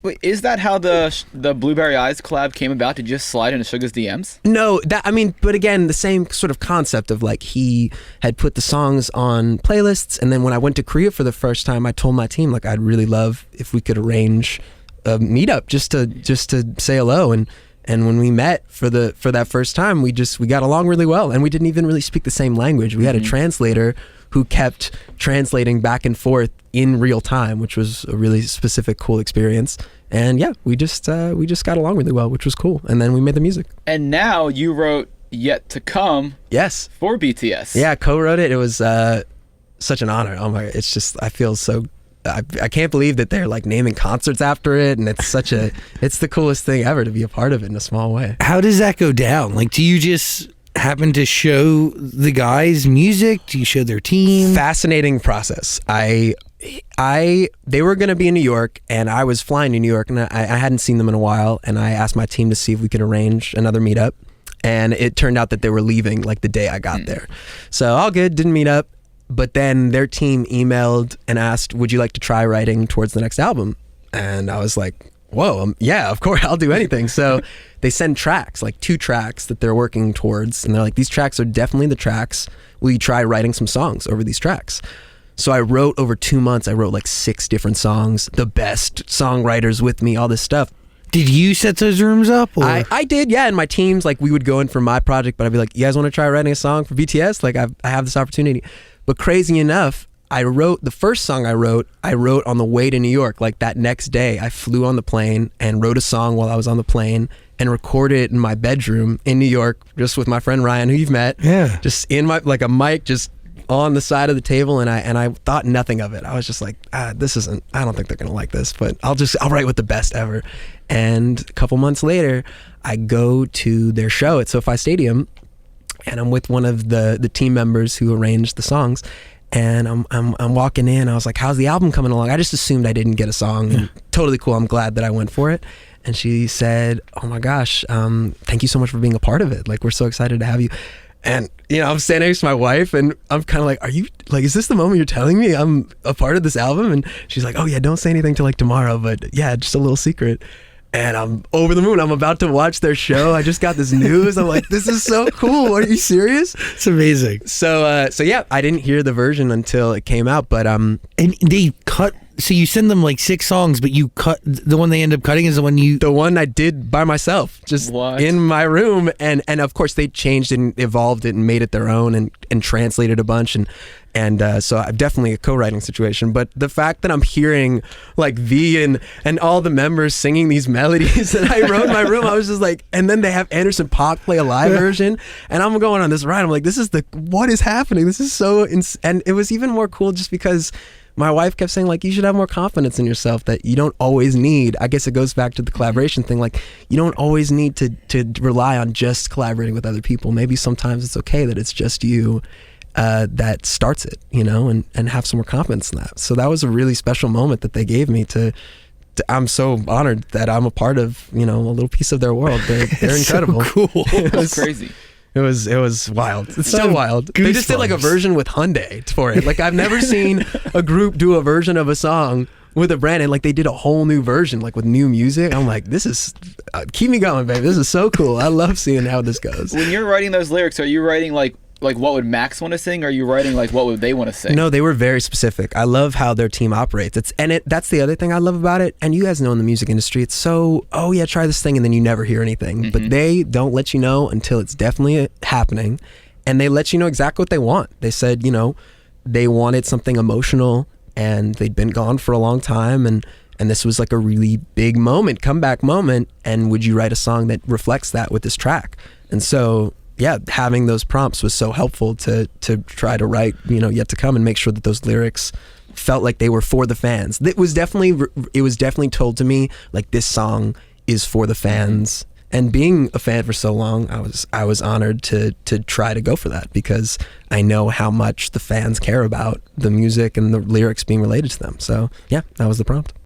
Wait, is that how the Blueberry Eyes collab came about? To just slide into Suga's DMs? No, but again, the same sort of concept of like he had put the songs on playlists, and then when I went to Korea for the first time, I told my team like I'd really love if we could arrange a meetup just to say hello, and when we met for that first time, we got along really well, and we didn't even really speak the same language. We had a translator who kept translating back and forth in real time, which was a really specific, cool experience. And yeah, we just got along really well, which was cool. And then we made the music. And now you wrote Yet to Come. Yes. For BTS. Yeah, co-wrote it. It was such an honor. Oh my, it's just, I feel so, I can't believe that they're like naming concerts after it. And it's it's the coolest thing ever to be a part of it in a small way. How does that go down? Like, do you just happen to show the guys music? Do you show their team? Fascinating process. They were going to be in New York, and I was flying to New York, and I hadn't seen them in a while, and I asked my team to see if we could arrange another meetup, and it turned out that they were leaving like the day I got there. So all good, didn't meet up, but then their team emailed and asked, would you like to try writing towards the next album? And I was like, whoa, yeah, of course, I'll do anything. So they send tracks, like 2 tracks that they're working towards, and they're like, these tracks are definitely the tracks. Will you try writing some songs over these tracks? So I wrote over 2 months, I wrote like 6 different songs, the best songwriters with me, all this stuff. Did you set those rooms up? Or? I did, yeah, and my teams, like we would go in for my project, but I'd be like, you guys want to try writing a song for BTS? Like I have this opportunity. But crazy enough, the first song I wrote on the way to New York. Like that next day, I flew on the plane and wrote a song while I was on the plane and recorded it in my bedroom in New York, just with my friend Ryan, who you've met. Yeah. Just in like a mic, just on the side of the table, and I thought nothing of it. I was just like, I don't think they're gonna like this, but I'll write with the best ever. And a couple months later, I go to their show at SoFi Stadium, and I'm with one of the team members who arranged the songs. And I'm walking in. I was like, how's the album coming along? I just assumed I didn't get a song. And totally cool. I'm glad that I went for it. And she said, oh my gosh, thank you so much for being a part of it. Like, we're so excited to have you. And, I'm standing next to my wife, and I'm kind of like, are you, like, is this the moment you're telling me I'm a part of this album? And she's like, oh yeah, don't say anything till like tomorrow, but yeah, just a little secret. And I'm over the moon. I'm about to watch their show. I just got this news. I'm like, this is so cool. Are you serious? It's amazing. So yeah, I didn't hear the version until it came out, but and they cut. So you send them like 6 songs, but you cut the one they end up cutting is the one I did by myself, just in my room, and of course they changed and evolved it and made it their own and translated a bunch and so I'm definitely a co-writing situation. But the fact that I'm hearing like V and all the members singing these melodies that I wrote in my room, I was just like, and then they have Anderson .Paak play a live version, and I'm going on this ride. I'm like, what is happening? This is so and it was even more cool just because my wife kept saying, like, you should have more confidence in yourself, that you don't always need, I guess it goes back to the collaboration thing, like, you don't always need to rely on just collaborating with other people. Maybe sometimes it's okay that it's just you that starts it, and have some more confidence in that. So that was a really special moment that they gave me I'm so honored that I'm a part of, a little piece of their world. They're incredible. So cool. That's crazy. It was wild. It's still wild. They just did like a version with Hyundai for it. Like, I've never seen a group do a version of a song with a brand, and like they did a whole new version, like with new music. I'm like, this is keep me going, baby. This is so cool. I love seeing how this goes. When you're writing those lyrics, are you writing like what would Max want to sing? Or are you writing like what would they want to sing? No, they were very specific. I love how their team operates. That's the other thing I love about it. And you guys know in the music industry, it's so, oh yeah, try this thing, and then you never hear anything. Mm-hmm. But they don't let you know until it's definitely happening, and they let you know exactly what they want. They said, they wanted something emotional, and they'd been gone for a long time, and this was like a really big moment, comeback moment, and would you write a song that reflects that with this track? And so yeah, having those prompts was so helpful to try to write, Yet to Come, and make sure that those lyrics felt like they were for the fans. It was definitely told to me like, this song is for the fans. And being a fan for so long, I was honored to try to go for that, because I know how much the fans care about the music and the lyrics being related to them. So yeah, that was the prompt.